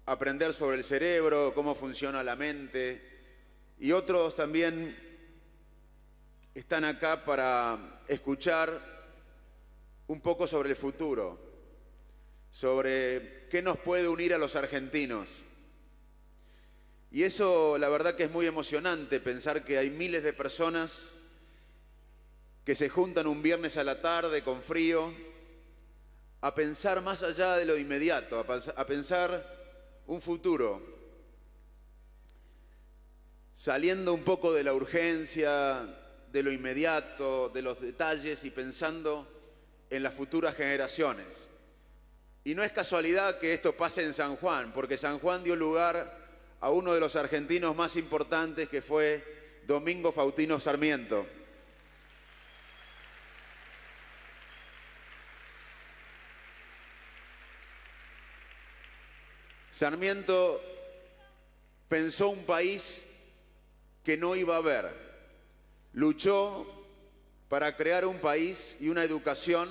aprender sobre el cerebro, cómo funciona la mente, y otros también están acá para escuchar un poco sobre el futuro, sobre qué nos puede unir a los argentinos. Y eso, la verdad que es muy emocionante, pensar que hay miles de personas que se juntan un viernes a la tarde con frío a pensar más allá de lo inmediato, a pensar un futuro, saliendo un poco de la urgencia, de lo inmediato, de los detalles y pensando en las futuras generaciones. Y no es casualidad que esto pase en San Juan, porque San Juan dio lugar a uno de los argentinos más importantes, que fue Domingo Faustino Sarmiento. Sarmiento pensó un país que no iba a haber. Luchó para crear un país y una educación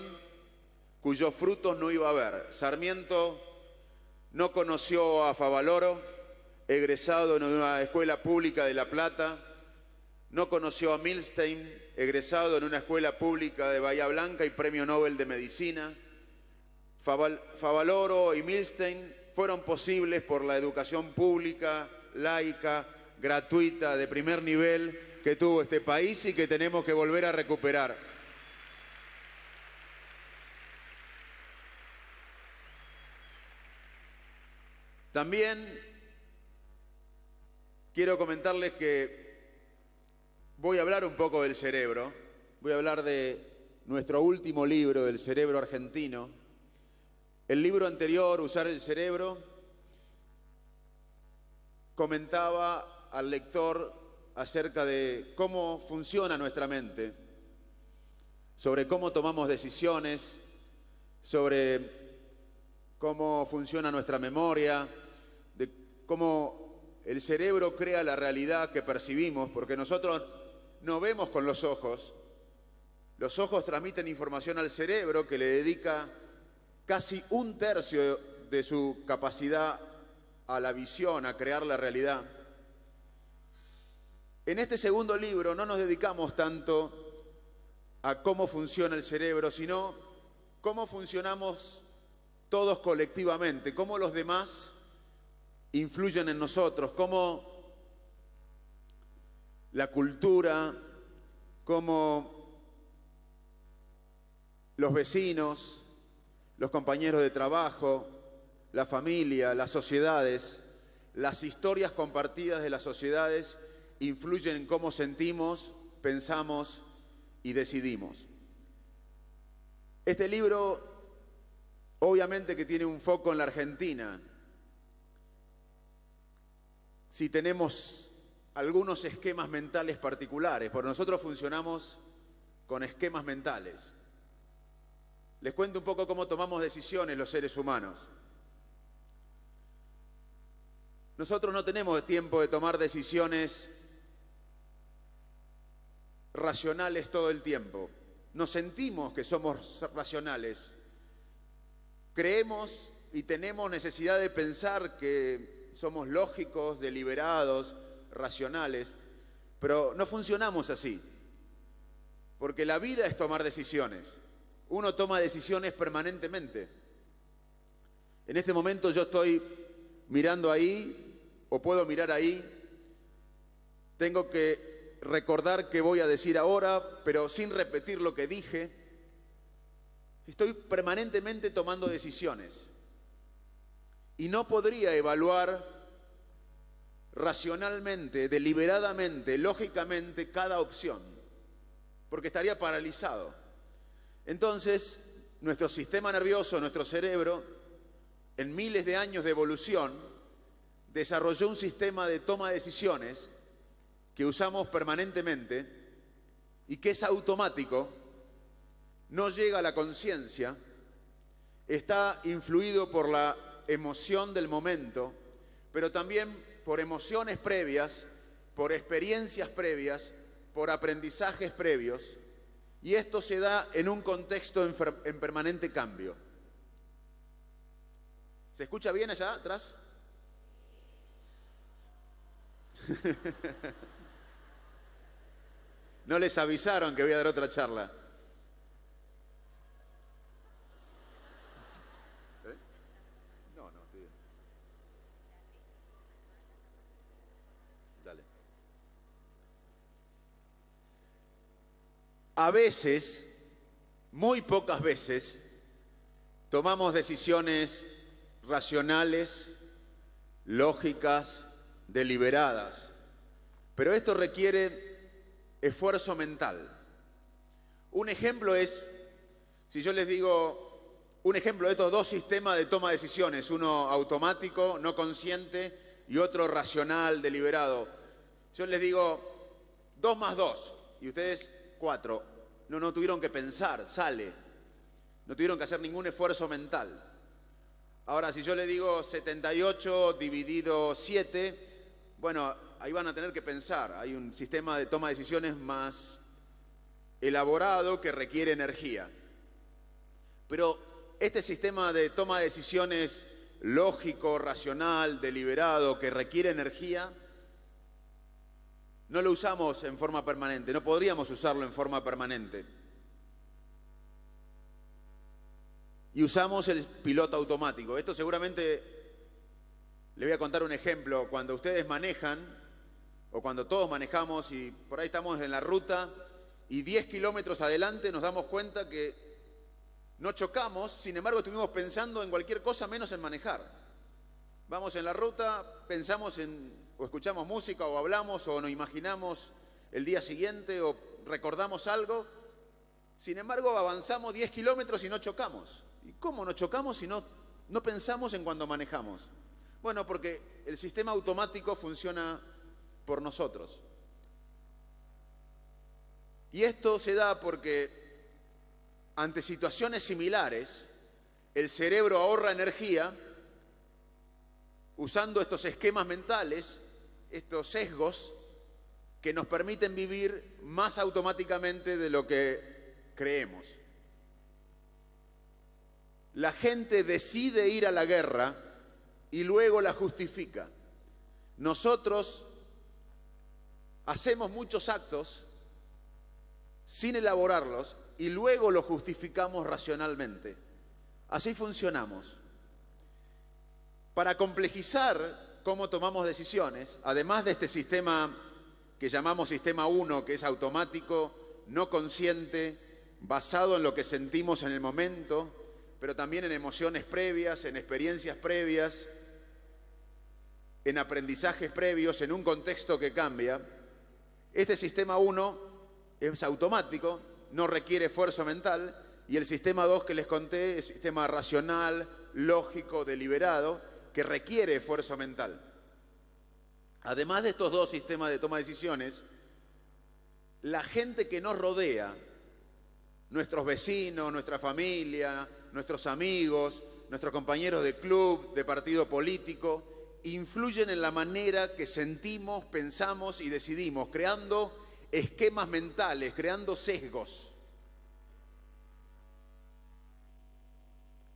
cuyos frutos no iba a haber. Sarmiento no conoció a Favaloro, egresado en una escuela pública de La Plata. No conoció a Milstein, egresado en una escuela pública de Bahía Blanca y premio Nobel de Medicina. Favaloro y Milstein fueron posibles por la educación pública, laica, gratuita, de primer nivel que tuvo este país y que tenemos que volver a recuperar. También quiero comentarles que voy a hablar un poco del cerebro, voy a hablar de nuestro último libro, del cerebro argentino. El libro anterior, Usar el cerebro, comentaba al lector acerca de cómo funciona nuestra mente, sobre cómo tomamos decisiones, sobre cómo funciona nuestra memoria, de cómo el cerebro crea la realidad que percibimos, porque nosotros no vemos con los ojos. Los ojos transmiten información al cerebro, que le dedica casi un tercio de su capacidad a la visión, a crear la realidad. En este segundo libro no nos dedicamos tanto a cómo funciona el cerebro, sino cómo funcionamos todos colectivamente, cómo los demás influyen en nosotros, cómo la cultura, cómo los vecinos, los compañeros de trabajo, la familia, las sociedades, las historias compartidas de las sociedades influyen en cómo sentimos, pensamos y decidimos. Este libro, obviamente que tiene un foco en la Argentina. Si tenemos algunos esquemas mentales particulares, porque nosotros funcionamos con esquemas mentales. Les cuento un poco cómo tomamos decisiones los seres humanos. Nosotros no tenemos tiempo de tomar decisiones racionales todo el tiempo. Nos sentimos que somos racionales. Creemos y tenemos necesidad de pensar que somos lógicos, deliberados, racionales, pero no funcionamos así, porque la vida es tomar decisiones. Uno toma decisiones permanentemente. En este momento yo estoy mirando ahí, o puedo mirar ahí. Tengo que recordar qué voy a decir ahora, pero sin repetir lo que dije. Estoy permanentemente tomando decisiones. Y no podría evaluar racionalmente, deliberadamente, lógicamente cada opción, porque estaría paralizado. Entonces, nuestro sistema nervioso, nuestro cerebro, en miles de años de evolución, desarrolló un sistema de toma de decisiones que usamos permanentemente y que es automático, no llega a la conciencia, está influido por la emoción del momento, pero también por emociones previas, por experiencias previas, por aprendizajes previos. Y esto se da en un contexto en permanente cambio. ¿Se escucha bien allá atrás? No les avisaron que voy a dar otra charla. ¿Eh? No, estoy bien. Dale. A veces, muy pocas veces, tomamos decisiones racionales, lógicas, deliberadas. Pero esto requiere esfuerzo mental. Un ejemplo es, si yo les digo, un ejemplo de estos dos sistemas de toma de decisiones, uno automático, no consciente, y otro racional, deliberado. Yo les digo 2 más 2, y ustedes 4. No tuvieron que pensar, sale. No tuvieron que hacer ningún esfuerzo mental. Ahora, si yo les digo 78 dividido 7, bueno, ahí van a tener que pensar. Hay un sistema de toma de decisiones más elaborado que requiere energía. Pero este sistema de toma de decisiones lógico, racional, deliberado, que requiere energía, no lo usamos en forma permanente, no podríamos usarlo en forma permanente. Y usamos el piloto automático. Esto seguramente, le voy a contar un ejemplo. Cuando ustedes manejan, o cuando todos manejamos y por ahí estamos en la ruta y 10 kilómetros adelante nos damos cuenta que no chocamos, sin embargo estuvimos pensando en cualquier cosa menos en manejar. Vamos en la ruta, pensamos en, o escuchamos música, o hablamos, o nos imaginamos el día siguiente, o recordamos algo. Sin embargo, avanzamos 10 kilómetros y no chocamos. ¿Y cómo no chocamos si no pensamos en cuando manejamos? Bueno, porque el sistema automático funciona por nosotros. Y esto se da porque ante situaciones similares, el cerebro ahorra energía usando estos esquemas mentales, estos sesgos que nos permiten vivir más automáticamente de lo que creemos. La gente decide ir a la guerra y luego la justifica. Nosotros hacemos muchos actos sin elaborarlos y luego los justificamos racionalmente. Así funcionamos. Para complejizar cómo tomamos decisiones, además de este sistema que llamamos sistema 1, que es automático, no consciente, basado en lo que sentimos en el momento, pero también en emociones previas, en experiencias previas, en aprendizajes previos, en un contexto que cambia. Este sistema 1 es automático, no requiere esfuerzo mental, y el sistema 2 que les conté es sistema racional, lógico, deliberado, que requiere esfuerzo mental. Además de estos dos sistemas de toma de decisiones, la gente que nos rodea, nuestros vecinos, nuestra familia, nuestros amigos, nuestros compañeros de club, de partido político, influyen en la manera que sentimos, pensamos y decidimos, creando esquemas mentales, creando sesgos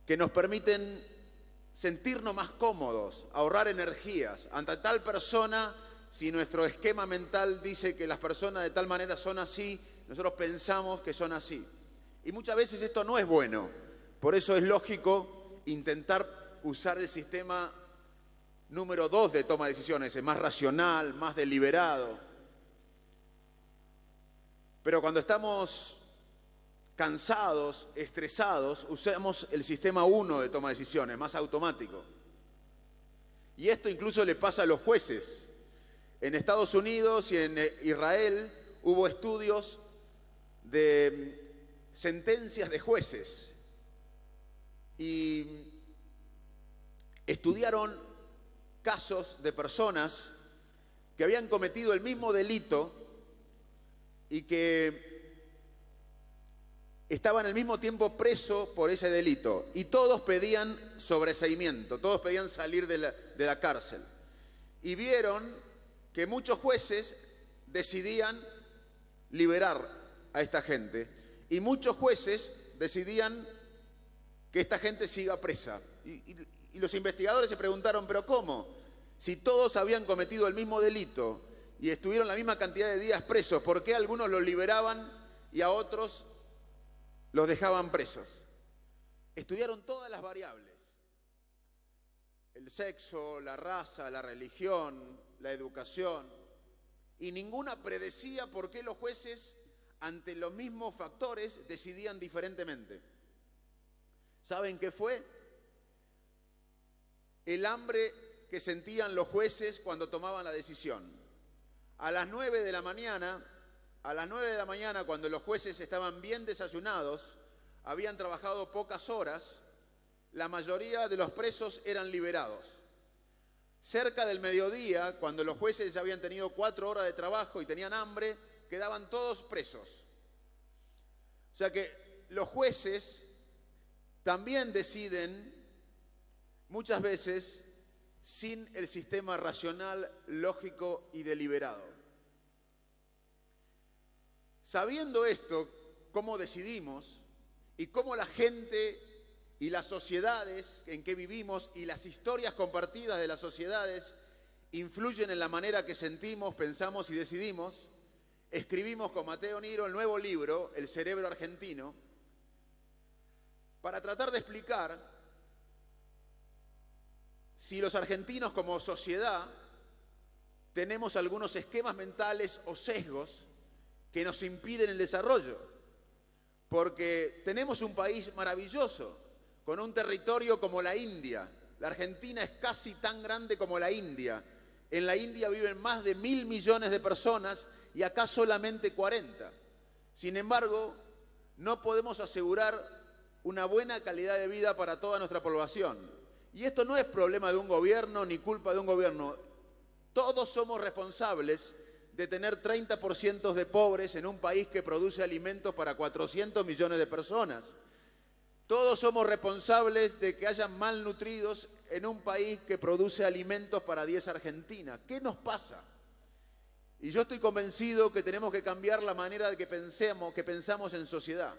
que nos permiten sentirnos más cómodos, ahorrar energías. Ante tal persona, si nuestro esquema mental dice que las personas de tal manera son así, nosotros pensamos que son así. Y muchas veces esto no es bueno. Por eso es lógico intentar usar el sistema número 2 de toma de decisiones, es más racional, más deliberado. Pero cuando estamos cansados, estresados, usamos el sistema 1 de toma de decisiones, más automático. Y esto incluso le pasa a los jueces. En Estados Unidos y en Israel hubo estudios de sentencias de jueces y estudiaron casos de personas que habían cometido el mismo delito y que estaban al mismo tiempo presos por ese delito, y todos pedían sobreseimiento, todos pedían salir de la cárcel. Y vieron que muchos jueces decidían liberar a esta gente y muchos jueces decidían que esta gente siga presa. Y los investigadores se preguntaron, ¿pero cómo? Si todos habían cometido el mismo delito y estuvieron la misma cantidad de días presos? ¿Por qué algunos los liberaban y a otros los dejaban presos? Estudiaron todas las variables: el sexo, la raza, la religión, la educación, y ninguna predecía por qué los jueces, ante los mismos factores, decidían diferentemente. ¿Saben qué fue? El hambre que sentían los jueces cuando tomaban la decisión. A las 9 de la mañana, cuando los jueces estaban bien desayunados, habían trabajado pocas horas, la mayoría de los presos eran liberados. Cerca del mediodía, cuando los jueces ya habían tenido 4 horas de trabajo y tenían hambre, quedaban todos presos. O sea que los jueces también deciden muchas veces sin el sistema racional, lógico y deliberado. Sabiendo esto, cómo decidimos y cómo la gente y las sociedades en que vivimos y las historias compartidas de las sociedades influyen en la manera que sentimos, pensamos y decidimos, escribimos con Mateo Niro el nuevo libro, El cerebro argentino, para tratar de explicar si los argentinos como sociedad tenemos algunos esquemas mentales o sesgos que nos impiden el desarrollo. Porque tenemos un país maravilloso, con un territorio como la India. La Argentina es casi tan grande como la India. En la India viven más de 1.000 millones de personas y acá solamente 40. Sin embargo, no podemos asegurar una buena calidad de vida para toda nuestra población. Y esto no es problema de un gobierno ni culpa de un gobierno. Todos somos responsables de tener 30% de pobres en un país que produce alimentos para 400 millones de personas. Todos somos responsables de que haya malnutridos en un país que produce alimentos para 10 Argentinas. ¿Qué nos pasa? Y yo estoy convencido que tenemos que cambiar la manera de que pensamos en sociedad.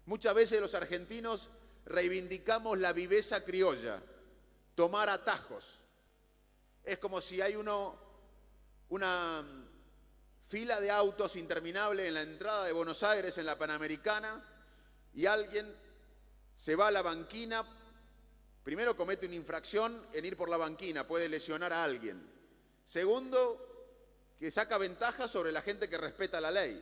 Muchas veces los argentinos reivindicamos la viveza criolla, tomar atajos. Es como si hay una fila de autos interminable en la entrada de Buenos Aires, en la Panamericana, y alguien se va a la banquina. Primero, comete una infracción en ir por la banquina, puede lesionar a alguien. Segundo, que saca ventaja sobre la gente que respeta la ley.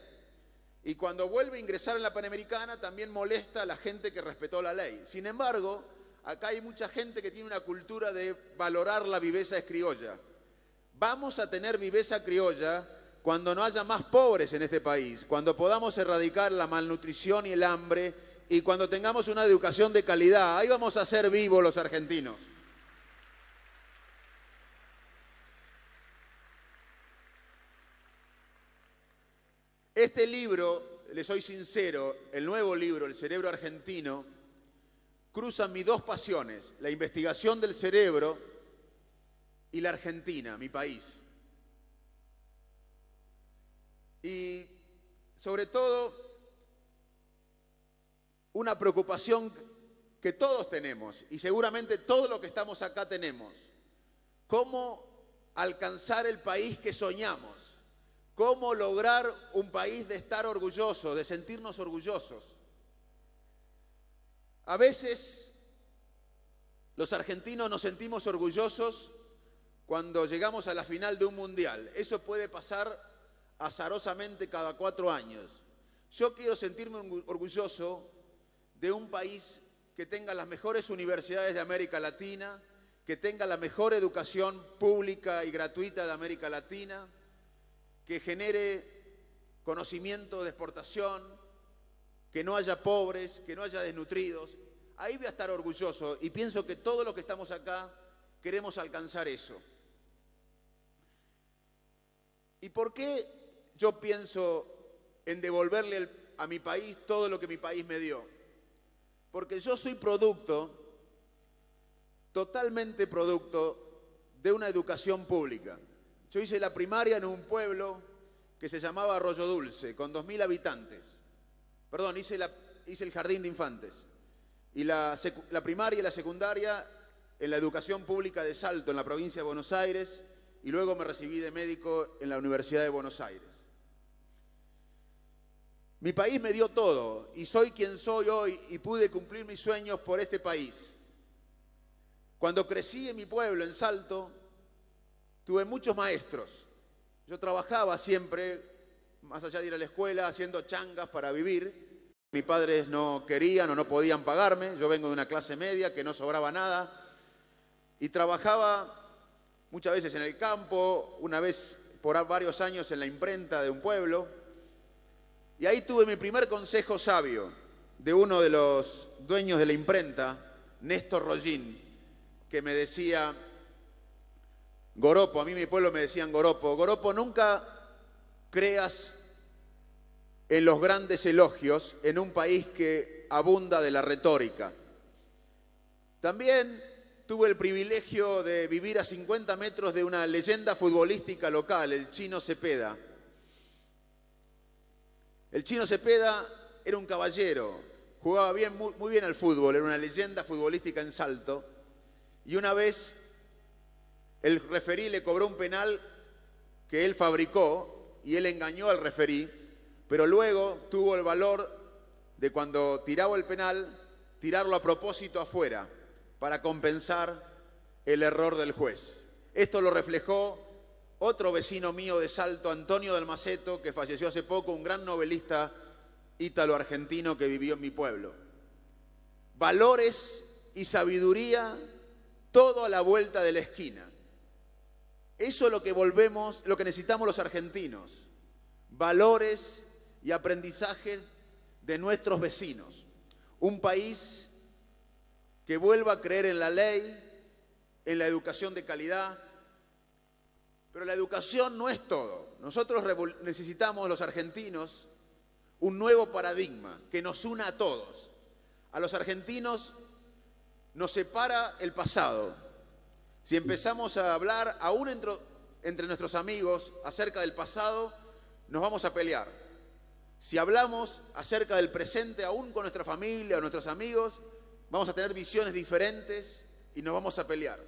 Y cuando vuelve a ingresar en la Panamericana, también molesta a la gente que respetó la ley. Sin embargo, acá hay mucha gente que tiene una cultura de valorar la viveza criolla. Vamos a tener viveza criolla cuando no haya más pobres en este país, cuando podamos erradicar la malnutrición y el hambre, y cuando tengamos una educación de calidad. Ahí vamos a ser vivos los argentinos. Este libro, les soy sincero, el nuevo libro, El cerebro argentino, cruza mis dos pasiones: la investigación del cerebro y la Argentina, mi país. Y sobre todo, una preocupación que todos tenemos, y seguramente todos los que estamos acá tenemos: cómo alcanzar el país que soñamos, cómo lograr un país de estar orgulloso, de sentirnos orgullosos. A veces los argentinos nos sentimos orgullosos cuando llegamos a la final de un mundial. Eso puede pasar azarosamente cada 4 años. Yo quiero sentirme orgulloso de un país que tenga las mejores universidades de América Latina, que tenga la mejor educación pública y gratuita de América Latina, que genere conocimiento de exportación, que no haya pobres, que no haya desnutridos. Ahí voy a estar orgulloso, y pienso que todos los que estamos acá queremos alcanzar eso. ¿Y por qué yo pienso en devolverle a mi país todo lo que mi país me dio? Porque yo soy totalmente producto de una educación pública. Yo hice la primaria en un pueblo que se llamaba Arroyo Dulce, con 2.000 habitantes. Perdón, hice el jardín de infantes. Y la primaria y la secundaria en la educación pública de Salto, en la provincia de Buenos Aires, y luego me recibí de médico en la Universidad de Buenos Aires. Mi país me dio todo y soy quien soy hoy y pude cumplir mis sueños por este país. Cuando crecí en mi pueblo, en Salto, tuve muchos maestros. Yo trabajaba siempre, más allá de ir a la escuela, haciendo changas para vivir. Mis padres no querían o no podían pagarme. Yo vengo de una clase media que no sobraba nada. Y trabajaba muchas veces en el campo, una vez por varios años en la imprenta de un pueblo. Y ahí tuve mi primer consejo sabio de uno de los dueños de la imprenta, Néstor Rollín, que me decía, Goropo, a mí en mi pueblo me decían Goropo, nunca creas en los grandes elogios en un país que abunda de la retórica. También tuve el privilegio de vivir a 50 metros de una leyenda futbolística local, el Chino Cepeda. El Chino Cepeda era un caballero, jugaba muy bien al fútbol, era una leyenda futbolística en Salto. Y una vez el referí le cobró un penal que él fabricó y él engañó al referí, pero luego tuvo el valor de cuando tiraba el penal, tirarlo a propósito afuera para compensar el error del juez. Esto lo reflejó otro vecino mío de Salto, Antonio Dalmaceto, que falleció hace poco, un gran novelista ítalo-argentino que vivió en mi pueblo. Valores y sabiduría, todo a la vuelta de la esquina. Eso es lo que necesitamos los argentinos. Valores y aprendizaje de nuestros vecinos. Un país que vuelva a creer en la ley, en la educación de calidad. Pero la educación no es todo. Nosotros necesitamos, los argentinos, un nuevo paradigma que nos una a todos. A los argentinos nos separa el pasado. Si empezamos a hablar, aún entre nuestros amigos, acerca del pasado, nos vamos a pelear. Si hablamos acerca del presente, aún con nuestra familia o nuestros amigos, vamos a tener visiones diferentes y nos vamos a pelear.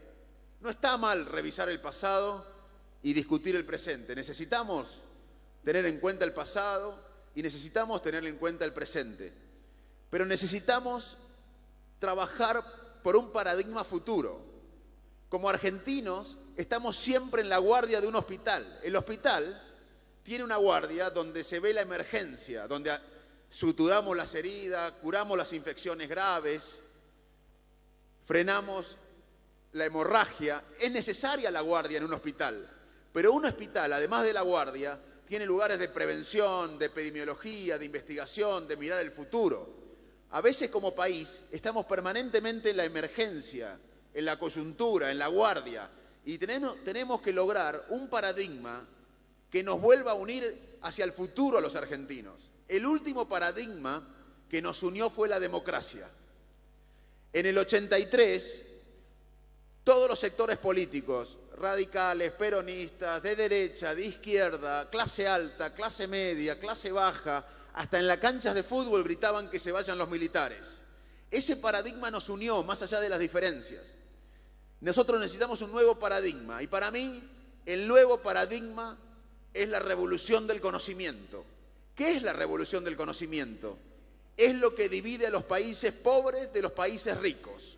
No está mal revisar el pasado y discutir el presente. Necesitamos tener en cuenta el pasado y necesitamos tener en cuenta el presente. Pero necesitamos trabajar por un paradigma futuro. Como argentinos, estamos siempre en la guardia de un hospital. El hospital tiene una guardia donde se ve la emergencia, donde suturamos las heridas, curamos las infecciones graves, frenamos la hemorragia. Es necesaria la guardia en un hospital. Pero un hospital, además de la guardia, tiene lugares de prevención, de epidemiología, de investigación, de mirar el futuro. A veces como país estamos permanentemente en la emergencia, en la coyuntura, en la guardia, y tenemos que lograr un paradigma que nos vuelva a unir hacia el futuro a los argentinos. El último paradigma que nos unió fue la democracia. En el 83, todos los sectores políticos, radicales, peronistas, de derecha, de izquierda, clase alta, clase media, clase baja, hasta en las canchas de fútbol gritaban que se vayan los militares. Ese paradigma nos unió más allá de las diferencias. Nosotros necesitamos un nuevo paradigma y para mí el nuevo paradigma es la revolución del conocimiento. ¿Qué es la revolución del conocimiento? Es lo que divide a los países pobres de los países ricos.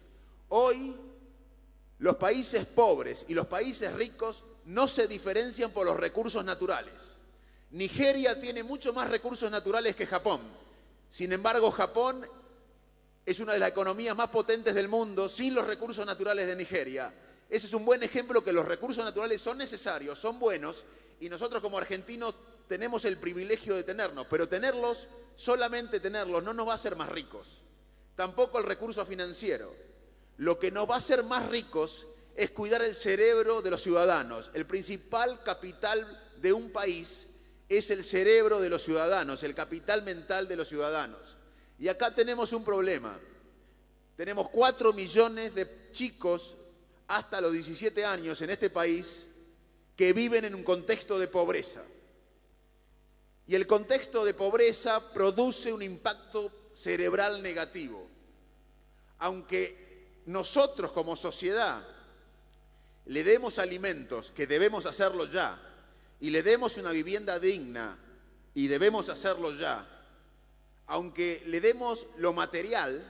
Hoy los países pobres y los países ricos no se diferencian por los recursos naturales. Nigeria tiene mucho más recursos naturales que Japón. Sin embargo, Japón es una de las economías más potentes del mundo sin los recursos naturales de Nigeria. Ese es un buen ejemplo que los recursos naturales son necesarios, son buenos, y nosotros como argentinos tenemos el privilegio de tenerlos, pero solamente tenerlos, no nos va a hacer más ricos. Tampoco el recurso financiero. Lo que nos va a hacer más ricos es cuidar el cerebro de los ciudadanos. El principal capital de un país es el cerebro de los ciudadanos, el capital mental de los ciudadanos. Y acá tenemos un problema. Tenemos 4 millones de chicos hasta los 17 años en este país que viven en un contexto de pobreza. Y el contexto de pobreza produce un impacto cerebral negativo. Aunque nosotros como sociedad le demos alimentos, que debemos hacerlo ya, y le demos una vivienda digna, y debemos hacerlo ya, aunque le demos lo material,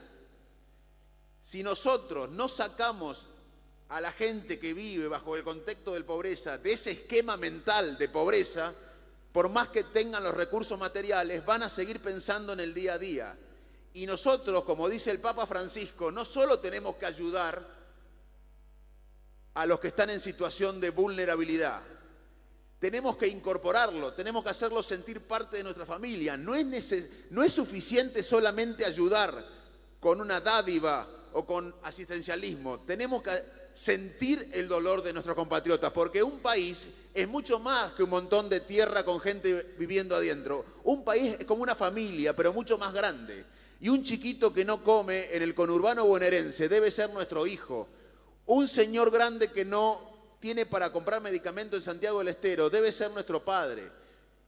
si nosotros no sacamos a la gente que vive bajo el contexto de pobreza de ese esquema mental de pobreza, por más que tengan los recursos materiales, van a seguir pensando en el día a día. Y nosotros, como dice el Papa Francisco, no solo tenemos que ayudar a los que están en situación de vulnerabilidad, tenemos que incorporarlo, tenemos que hacerlo sentir parte de nuestra familia. No es suficiente solamente ayudar con una dádiva o con asistencialismo. Tenemos que sentir el dolor de nuestros compatriotas, porque un país es mucho más que un montón de tierra con gente viviendo adentro. Un país es como una familia, pero mucho más grande. Y un chiquito que no come en el conurbano bonaerense debe ser nuestro hijo. Un señor grande que no tiene para comprar medicamento en Santiago del Estero debe ser nuestro padre.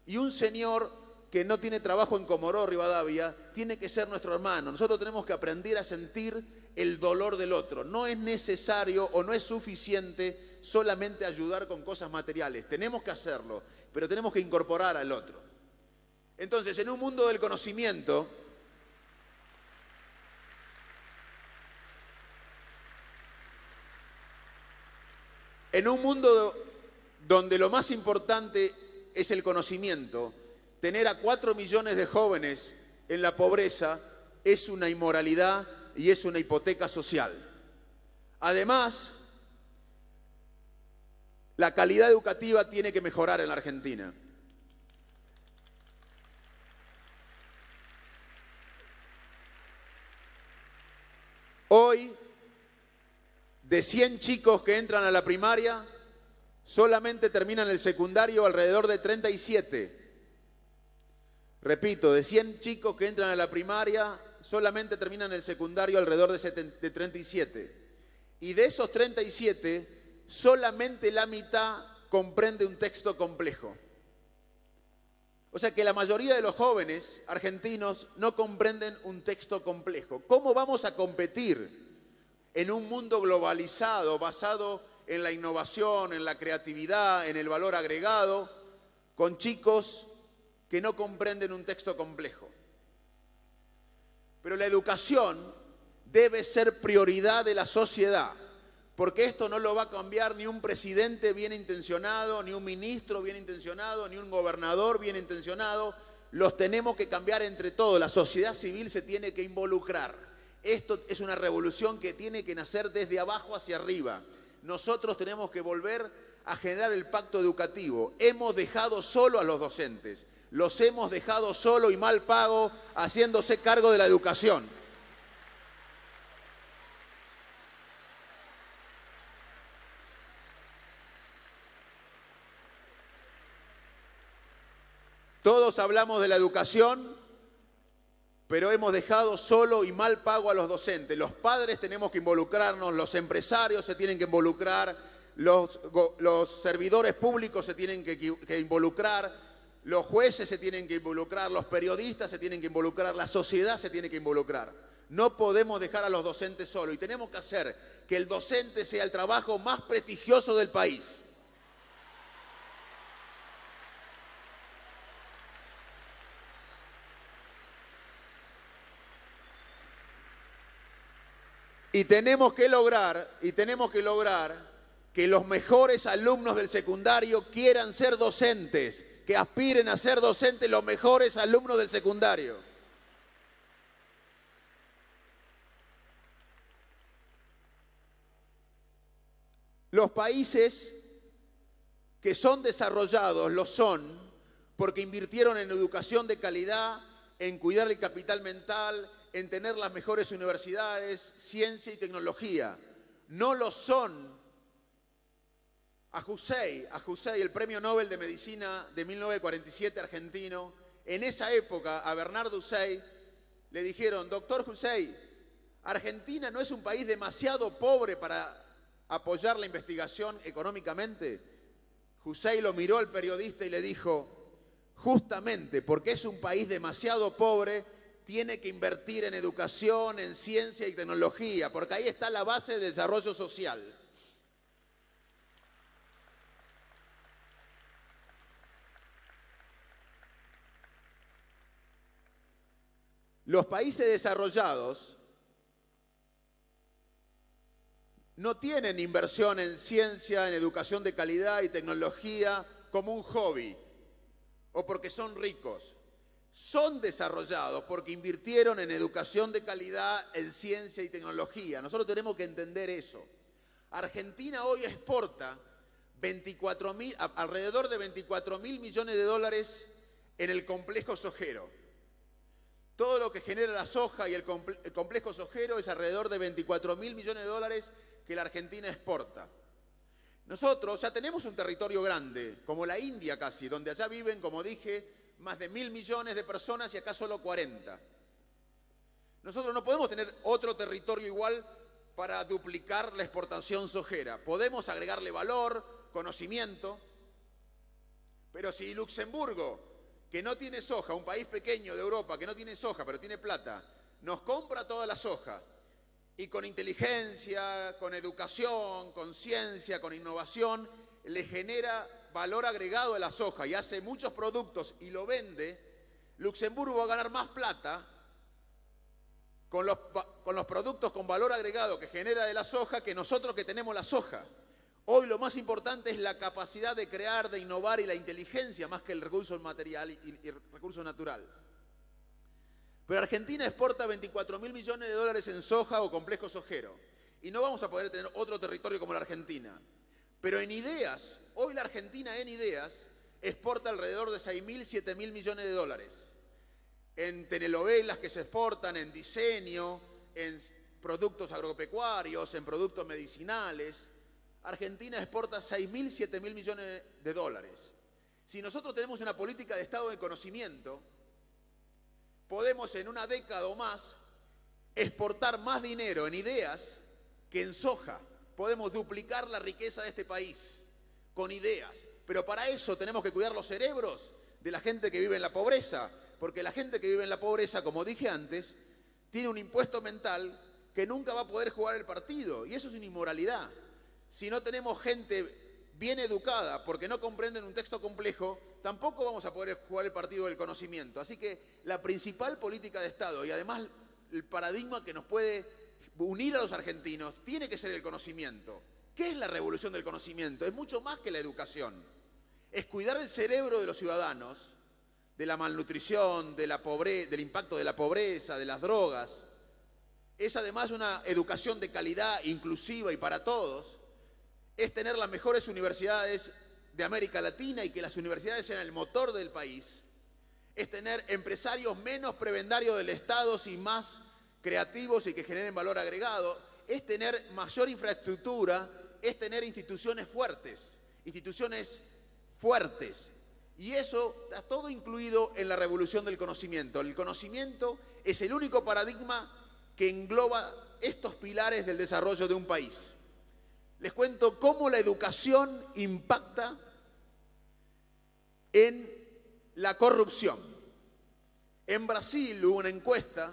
Y un señor que no tiene trabajo en Comodoro Rivadavia tiene que ser nuestro hermano. Nosotros tenemos que aprender a sentir el dolor del otro. No es necesario o no es suficiente solamente ayudar con cosas materiales. Tenemos que hacerlo, pero tenemos que incorporar al otro. Entonces, en un mundo del conocimiento, en un mundo donde lo más importante es el conocimiento, tener a 4 millones de jóvenes en la pobreza es una inmoralidad y es una hipoteca social. Además, la calidad educativa tiene que mejorar en la Argentina. Hoy, de 100 chicos que entran a la primaria, solamente terminan el secundario alrededor de 37. Repito, de 100 chicos que entran a la primaria, solamente terminan el secundario alrededor de 37. Y de esos 37, solamente la mitad comprende un texto complejo. O sea que la mayoría de los jóvenes argentinos no comprenden un texto complejo. ¿Cómo vamos a competir en un mundo globalizado basado en la innovación, en la creatividad, en el valor agregado, con chicos que no comprenden un texto complejo? Pero la educación debe ser prioridad de la sociedad, porque esto no lo va a cambiar ni un presidente bien intencionado, ni un ministro bien intencionado, ni un gobernador bien intencionado. Los tenemos que cambiar entre todos. La sociedad civil se tiene que involucrar. Esto es una revolución que tiene que nacer desde abajo hacia arriba. Nosotros tenemos que volver a generar el pacto educativo. Hemos dejado solo a los docentes. Los hemos dejado solo y mal pago, haciéndose cargo de la educación. Todos hablamos de la educación, pero hemos dejado solo y mal pago a los docentes. Los padres tenemos que involucrarnos, los empresarios se tienen que involucrar, los servidores públicos se tienen que involucrar, los jueces se tienen que involucrar, los periodistas se tienen que involucrar, la sociedad se tiene que involucrar. No podemos dejar a los docentes solos y tenemos que hacer que el docente sea el trabajo más prestigioso del país. Y tenemos que lograr que los mejores alumnos del secundario quieran ser docentes, que aspiren a ser docentes los mejores alumnos del secundario. Los países que son desarrollados lo son porque invirtieron en educación de calidad, en cuidar el capital mental, en tener las mejores universidades, ciencia y tecnología. No lo son a Hussey, el premio Nobel de Medicina de 1947 argentino. En esa época a Bernardo Hussey le dijeron: doctor Hussey, ¿Argentina no es un país demasiado pobre para apoyar la investigación económicamente? Hussey lo miró al periodista y le dijo: justamente porque es un país demasiado pobre, tiene que invertir en educación, en ciencia y tecnología, porque ahí está la base del desarrollo social. Los países desarrollados no tienen inversión en ciencia, en educación de calidad y tecnología como un hobby o porque son ricos. Son desarrollados porque invirtieron en educación de calidad, en ciencia y tecnología. Nosotros tenemos que entender eso. Argentina hoy exporta alrededor de 24.000 millones de dólares en el complejo sojero. Todo lo que genera la soja y el complejo sojero es alrededor de 24.000 millones de dólares que la Argentina exporta. Nosotros ya tenemos un territorio grande, como la India casi, donde allá viven, como dije, más de 1.000 millones de personas y acá solo 40. Nosotros no podemos tener otro territorio igual para duplicar la exportación sojera. Podemos agregarle valor, conocimiento, pero si Luxemburgo, que no tiene soja, un país pequeño de Europa que no tiene soja pero tiene plata, nos compra toda la soja y con inteligencia, con educación, con ciencia, con innovación, le genera valor agregado a la soja y hace muchos productos y lo vende, Luxemburgo va a ganar más plata con los productos con valor agregado que genera de la soja que nosotros que tenemos la soja. Hoy lo más importante es la capacidad de crear, de innovar y la inteligencia más que el recurso material y el recurso natural. Pero Argentina exporta 24.000 millones de dólares en soja o complejo sojero y no vamos a poder tener otro territorio como la Argentina. Pero en ideas, hoy la Argentina en ideas exporta alrededor de 6.000, 7.000 millones de dólares. En telenovelas que se exportan, en diseño, en productos agropecuarios, en productos medicinales. Argentina exporta 6.000, 7.000 millones de dólares. Si nosotros tenemos una política de Estado de conocimiento, podemos en una década o más exportar más dinero en ideas que en soja. Podemos duplicar la riqueza de este país con ideas. Pero para eso tenemos que cuidar los cerebros de la gente que vive en la pobreza. Porque la gente que vive en la pobreza, como dije antes, tiene un impuesto mental que nunca va a poder jugar el partido. Y eso es una inmoralidad. Si no tenemos gente bien educada porque no comprenden un texto complejo, tampoco vamos a poder jugar el partido del conocimiento. Así que la principal política de Estado y además el paradigma que nos puede unir a los argentinos tiene que ser el conocimiento. ¿Qué es la revolución del conocimiento? Es mucho más que la educación. Es cuidar el cerebro de los ciudadanos, de la malnutrición, del impacto de la pobreza, de las drogas. Es además una educación de calidad, inclusiva y para todos. Es tener las mejores universidades de América Latina y que las universidades sean el motor del país. Es tener empresarios menos prebendarios del Estado y más creativos y que generen valor agregado, es tener mayor infraestructura, es tener instituciones fuertes. Y eso está todo incluido en la revolución del conocimiento. El conocimiento es el único paradigma que engloba estos pilares del desarrollo de un país. Les cuento cómo la educación impacta en la corrupción. En Brasil hubo una encuesta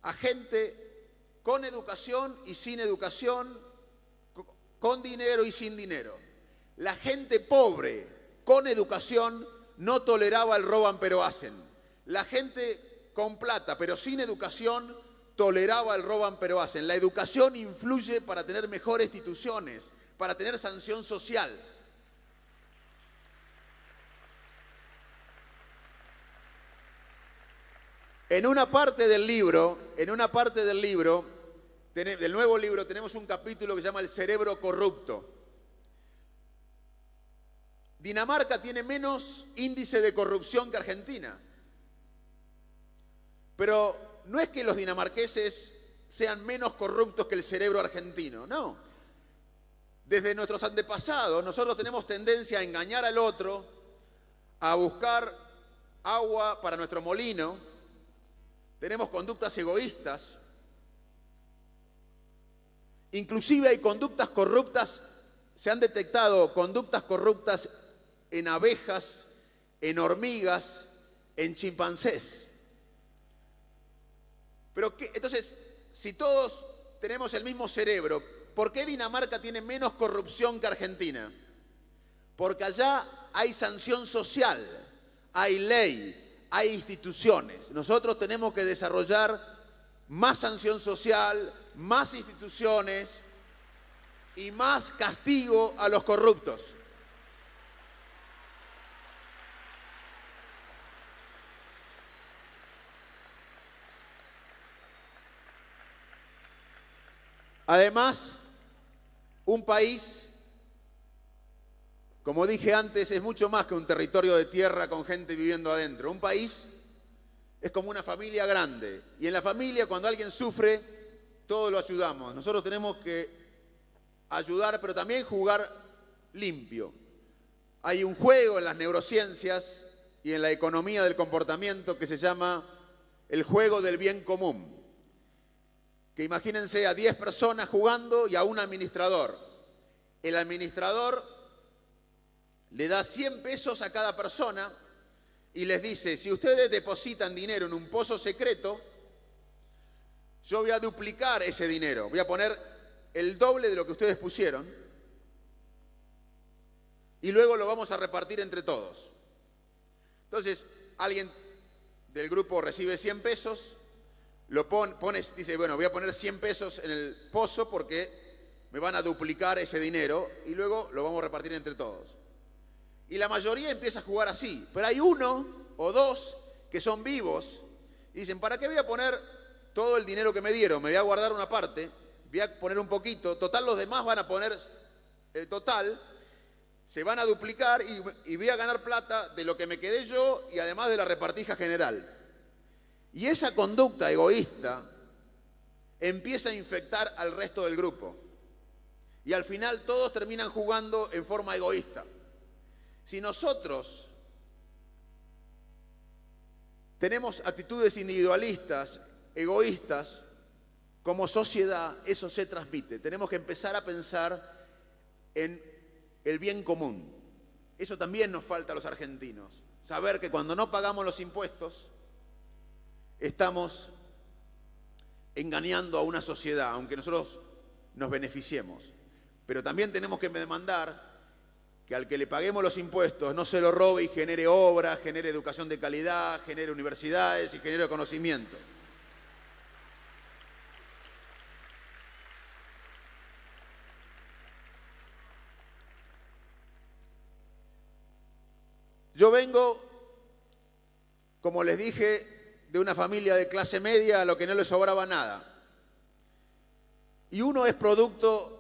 a gente con educación y sin educación, con dinero y sin dinero. La gente pobre con educación no toleraba el roban pero hacen. La gente con plata pero sin educación toleraba el roban pero hacen. La educación influye para tener mejores instituciones, para tener sanción social. En una parte del nuevo libro, tenemos un capítulo que se llama El cerebro corrupto. Dinamarca tiene menos índice de corrupción que Argentina. Pero no es que los dinamarqueses sean menos corruptos que el cerebro argentino, no. Desde nuestros antepasados, nosotros tenemos tendencia a engañar al otro, a buscar agua para nuestro molino. Tenemos conductas egoístas. Inclusive hay conductas corruptas, se han detectado conductas corruptas en abejas, en hormigas, en chimpancés. Pero entonces, si todos tenemos el mismo cerebro, ¿por qué Dinamarca tiene menos corrupción que Argentina? Porque allá hay sanción social, hay ley, hay instituciones. Nosotros tenemos que desarrollar más sanción social, más instituciones y más castigo a los corruptos. Además, un país, como dije antes, es mucho más que un territorio de tierra con gente viviendo adentro. Un país es como una familia grande. Y en la familia, cuando alguien sufre, todos lo ayudamos. Nosotros tenemos que ayudar, pero también jugar limpio. Hay un juego en las neurociencias y en la economía del comportamiento que se llama el juego del bien común. Que imagínense a 10 personas jugando y a un administrador. El administrador le da 100 pesos a cada persona y les dice, si ustedes depositan dinero en un pozo secreto, yo voy a duplicar ese dinero, voy a poner el doble de lo que ustedes pusieron y luego lo vamos a repartir entre todos. Entonces, alguien del grupo recibe 100 pesos, lo dice, bueno, voy a poner 100 pesos en el pozo porque me van a duplicar ese dinero y luego lo vamos a repartir entre todos. Y la mayoría empieza a jugar así, pero hay uno o dos que son vivos y dicen, ¿para qué voy a poner todo el dinero que me dieron? Me voy a guardar una parte, voy a poner un poquito, total los demás van a poner el total, se van a duplicar y voy a ganar plata de lo que me quedé yo y además de la repartija general. Y esa conducta egoísta empieza a infectar al resto del grupo. Y al final todos terminan jugando en forma egoísta. Si nosotros tenemos actitudes individualistas, egoístas, como sociedad, eso se transmite. Tenemos que empezar a pensar en el bien común. Eso también nos falta a los argentinos. Saber que cuando no pagamos los impuestos, estamos engañando a una sociedad, aunque nosotros nos beneficiemos. Pero también tenemos que demandar que al que le paguemos los impuestos no se lo robe y genere obras, genere educación de calidad, genere universidades y genere conocimiento. Yo vengo, como les dije, de una familia de clase media a lo que no le sobraba nada. Y uno es producto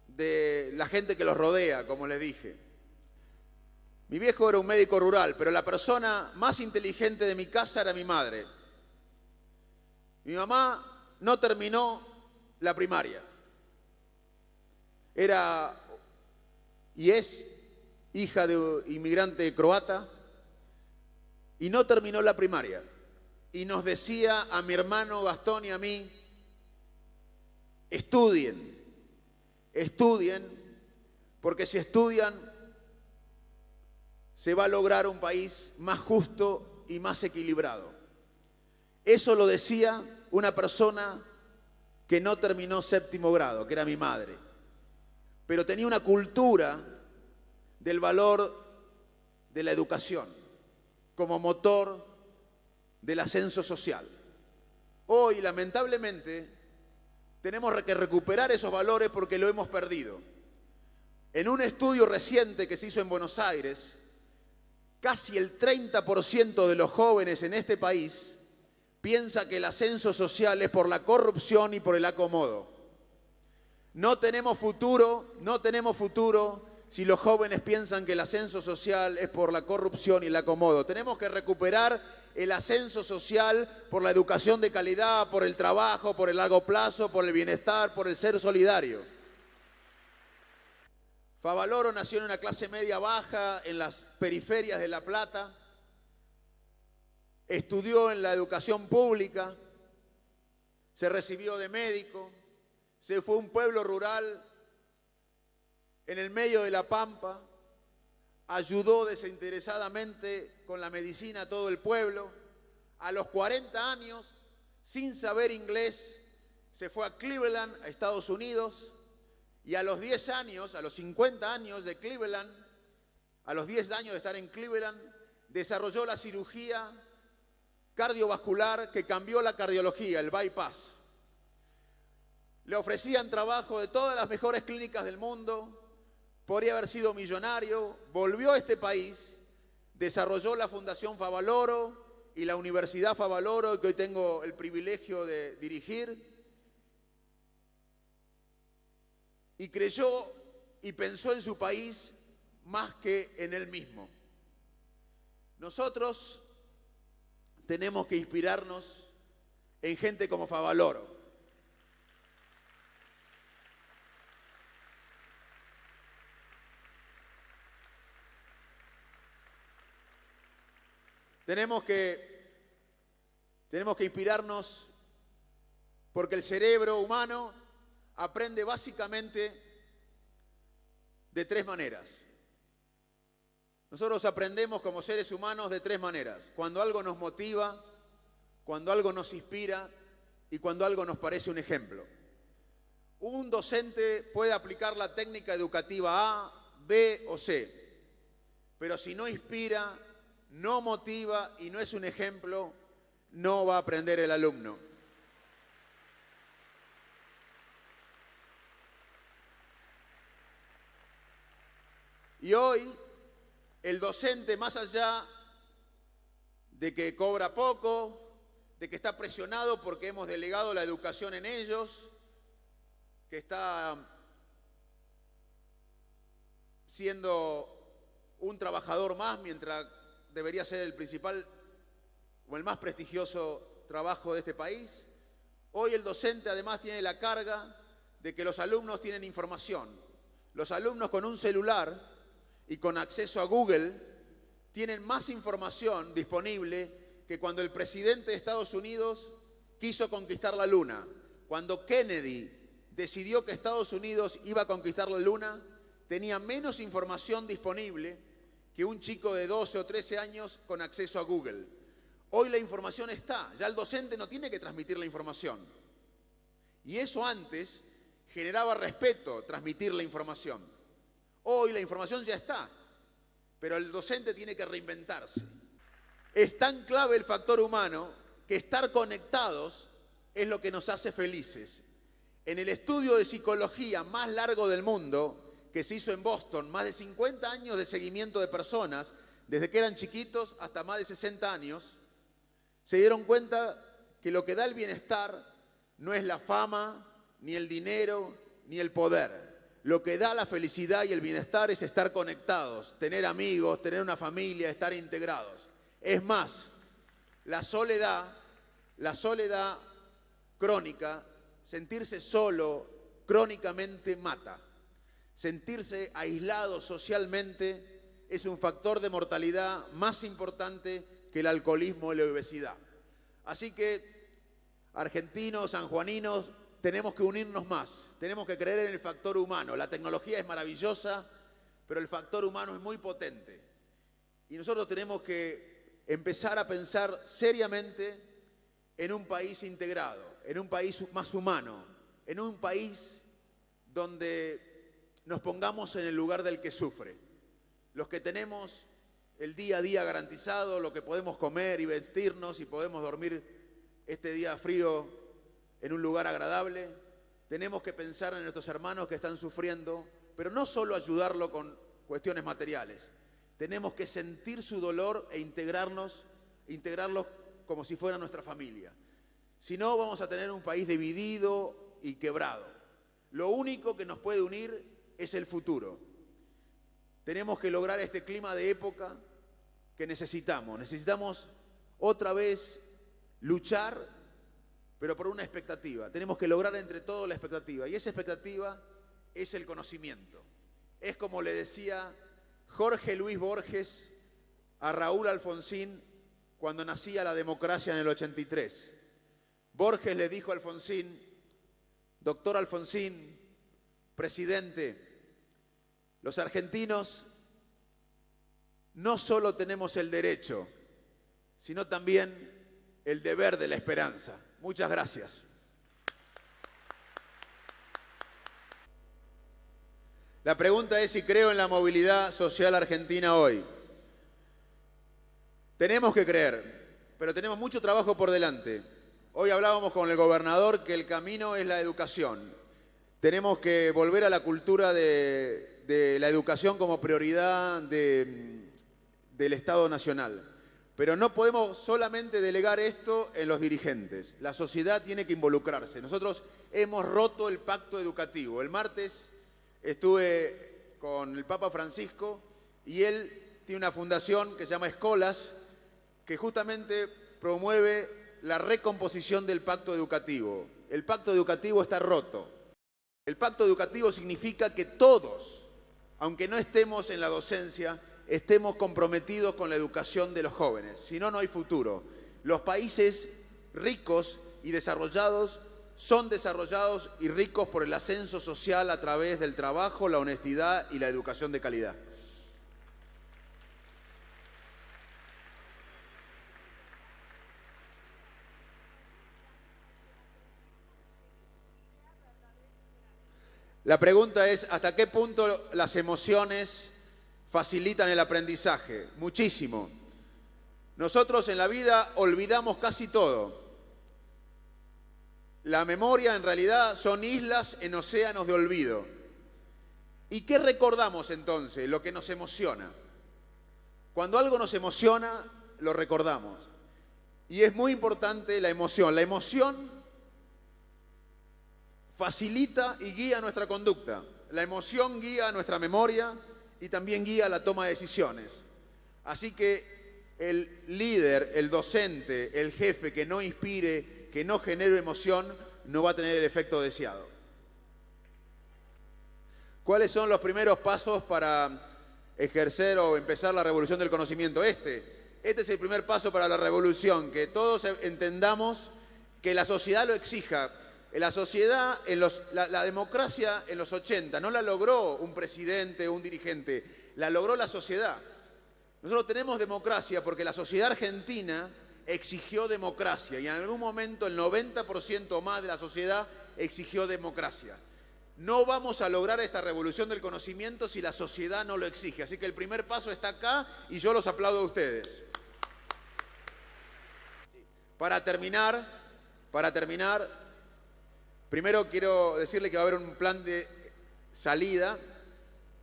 de la gente que los rodea, como les dije. Mi viejo era un médico rural, pero la persona más inteligente de mi casa era mi madre. Mi mamá no terminó la primaria. Era y es hija de inmigrante croata y no terminó la primaria. Y nos decía a mi hermano Gastón y a mí, estudien, porque si estudian se va a lograr un país más justo y más equilibrado. Eso lo decía una persona que no terminó séptimo grado, que era mi madre, pero tenía una cultura del valor de la educación como motor del ascenso social. Hoy, lamentablemente, tenemos que recuperar esos valores porque lo hemos perdido. En un estudio reciente que se hizo en Buenos Aires, casi el 30% de los jóvenes en este país piensa que el ascenso social es por la corrupción y por el acomodo. No tenemos futuro si los jóvenes piensan que el ascenso social es por la corrupción y el acomodo. Tenemos que recuperar el ascenso social por la educación de calidad, por el trabajo, por el largo plazo, por el bienestar, por el ser solidario. Favaloro nació en una clase media baja en las periferias de La Plata, estudió en la educación pública, se recibió de médico, se fue a un pueblo rural en el medio de la Pampa, ayudó desinteresadamente con la medicina a todo el pueblo. A los 40 años, sin saber inglés, se fue a Cleveland, a Estados Unidos, y a los 10 años, a los 50 años de Cleveland, a los 10 años de estar en Cleveland, desarrolló la cirugía cardiovascular que cambió la cardiología, el bypass. Le ofrecían trabajo de todas las mejores clínicas del mundo, podría haber sido millonario, volvió a este país, desarrolló la Fundación Favaloro y la Universidad Favaloro, que hoy tengo el privilegio de dirigir, y creyó y pensó en su país más que en él mismo. Nosotros tenemos que inspirarnos en gente como Favaloro. Tenemos que inspirarnos porque el cerebro humano aprende básicamente de tres maneras. Nosotros aprendemos como seres humanos de tres maneras: cuando algo nos motiva, cuando algo nos inspira y cuando algo nos parece un ejemplo. Un docente puede aplicar la técnica educativa A, B o C, pero si no inspira, no motiva y no es un ejemplo, no va a aprender el alumno. Y hoy, el docente, más allá de que cobra poco, de que está presionado porque hemos delegado la educación en ellos, que está siendo un trabajador más mientras debería ser el principal o el más prestigioso trabajo de este país, hoy el docente además tiene la carga de que los alumnos tienen información. Los alumnos con un celular y con acceso a Google tienen más información disponible que cuando el presidente de Estados Unidos quiso conquistar la Luna. Cuando Kennedy decidió que Estados Unidos iba a conquistar la Luna, tenía menos información disponible que un chico de 12 o 13 años con acceso a Google. Hoy la información está, ya el docente no tiene que transmitir la información. Y eso antes generaba respeto, transmitir la información. Hoy la información ya está, pero el docente tiene que reinventarse. Es tan clave el factor humano que estar conectados es lo que nos hace felices. En el estudio de psicología más largo del mundo, que se hizo en Boston, más de 50 años de seguimiento de personas, desde que eran chiquitos hasta más de 60 años, se dieron cuenta que lo que da el bienestar no es la fama, ni el dinero, ni el poder. Lo que da la felicidad y el bienestar es estar conectados, tener amigos, tener una familia, estar integrados. Es más, la soledad crónica, sentirse solo crónicamente mata. Sentirse aislado socialmente es un factor de mortalidad más importante que el alcoholismo y la obesidad. Así que, argentinos, sanjuaninos, tenemos que unirnos más, tenemos que creer en el factor humano. La tecnología es maravillosa, pero el factor humano es muy potente. Y nosotros tenemos que empezar a pensar seriamente en un país integrado, en un país más humano, en un país donde nos pongamos en el lugar del que sufre. Los que tenemos el día a día garantizado, lo que podemos comer y vestirnos y podemos dormir este día frío en un lugar agradable, tenemos que pensar en nuestros hermanos que están sufriendo, pero no solo ayudarlo con cuestiones materiales. Tenemos que sentir su dolor e integrarlos como si fuera nuestra familia. Si no, vamos a tener un país dividido y quebrado. Lo único que nos puede unir es el futuro. Tenemos que lograr este clima de época que necesitamos. Necesitamos otra vez luchar, pero por una expectativa. Tenemos que lograr entre todos la expectativa. Y esa expectativa es el conocimiento. Es como le decía Jorge Luis Borges a Raúl Alfonsín cuando nacía la democracia en el 83. Borges le dijo a Alfonsín: doctor Alfonsín, presidente, los argentinos no solo tenemos el derecho, sino también el deber de la esperanza. Muchas gracias. La pregunta es si creo en la movilidad social argentina hoy. Tenemos que creer, pero tenemos mucho trabajo por delante. Hoy hablábamos con el gobernador que el camino es la educación. Tenemos que volver a la cultura de la educación como prioridad del Estado Nacional. Pero no podemos solamente delegar esto en los dirigentes. La sociedad tiene que involucrarse. Nosotros hemos roto el pacto educativo. El martes estuve con el Papa Francisco y él tiene una fundación que se llama Escolas, que justamente promueve la recomposición del pacto educativo. El pacto educativo está roto. El pacto educativo significa que todos, aunque no estemos en la docencia, estemos comprometidos con la educación de los jóvenes. Si no, no hay futuro. Los países ricos y desarrollados son desarrollados y ricos por el ascenso social a través del trabajo, la honestidad y la educación de calidad. La pregunta es, ¿hasta qué punto las emociones facilitan el aprendizaje? Muchísimo. Nosotros en la vida olvidamos casi todo. La memoria en realidad son islas en océanos de olvido. ¿Y qué recordamos entonces? Lo que nos emociona. Cuando algo nos emociona, lo recordamos. Y es muy importante la emoción. La emoción facilita y guía nuestra conducta. La emoción guía nuestra memoria y también guía la toma de decisiones. Así que el líder, el docente, el jefe que no inspire, que no genere emoción, no va a tener el efecto deseado. ¿Cuáles son los primeros pasos para ejercer o empezar la revolución del conocimiento? Este es el primer paso para la revolución, que todos entendamos que la sociedad lo exija. La sociedad, la democracia en los 80 no la logró un presidente o un dirigente, la logró la sociedad. Nosotros tenemos democracia porque la sociedad argentina exigió democracia y en algún momento el 90% o más de la sociedad exigió democracia. No vamos a lograr esta revolución del conocimiento si la sociedad no lo exige. Así que el primer paso está acá y yo los aplaudo a ustedes. Para terminar, primero quiero decirle que va a haber un plan de salida,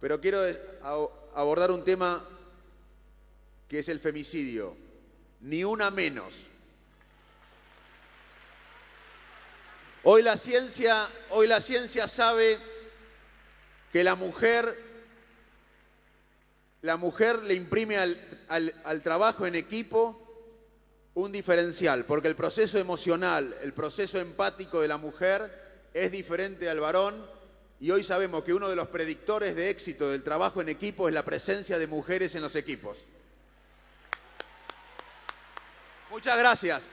pero quiero abordar un tema que es el femicidio. Ni una menos. Hoy la ciencia sabe que la mujer le imprime al trabajo en equipo un diferencial, porque el proceso emocional, el proceso empático de la mujer es diferente al varón, y hoy sabemos que uno de los predictores de éxito del trabajo en equipo es la presencia de mujeres en los equipos. Muchas gracias.